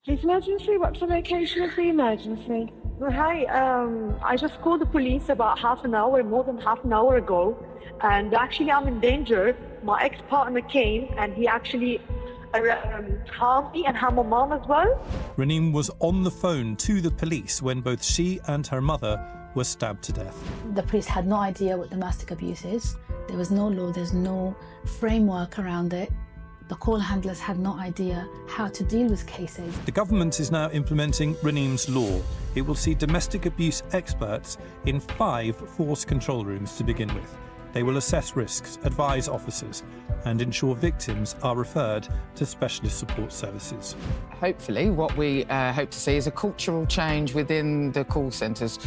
Emergency? What's the location of the emergency? Well, hi, I just called the police about more than half an hour ago, and actually I'm in danger. My ex-partner came and he actually harmed me and harmed my mom as well. Raneem was on the phone to the police when both she and her mother were stabbed to death. The police had no idea what domestic abuse is. There was no law, there's no framework around it. The call handlers had no idea how to deal with cases. The government is now implementing Raneem's law. It will see domestic abuse experts in 5 force control rooms to begin with. They will assess risks, advise officers, and ensure victims are referred to specialist support services. Hopefully, what we hope to see is a cultural change within the call centres.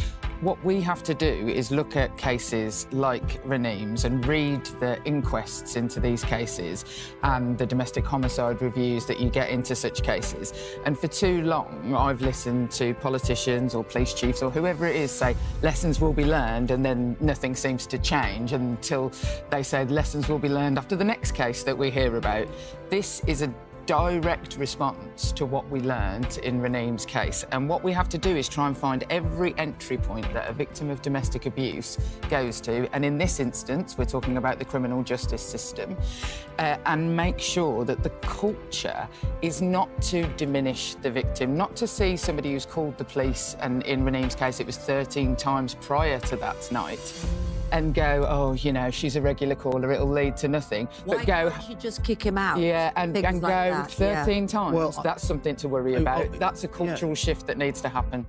What we have to do is look at cases like Raneem's and read the inquests into these cases and the domestic homicide reviews that you get into such cases. And for too long, I've listened to politicians or police chiefs or whoever it is say lessons will be learned, and then nothing seems to change until they say lessons will be learned after the next case that we hear about. This is a direct response to what we learned in Raneem's case. And what we have to do is try and find every entry point that a victim of domestic abuse goes to. And in this instance, we're talking about the criminal justice system, and make sure that the culture is not to diminish the victim, not to see somebody who's called the police, and in Raneem's case, it was 13 times prior to that night, and go, oh, you know, she's a regular caller, it'll lead to nothing. Why can't you just kick him out? Yeah, and Things go like that, 13 times. Well, that's something to worry about. oh, That's a cultural shift that needs to happen.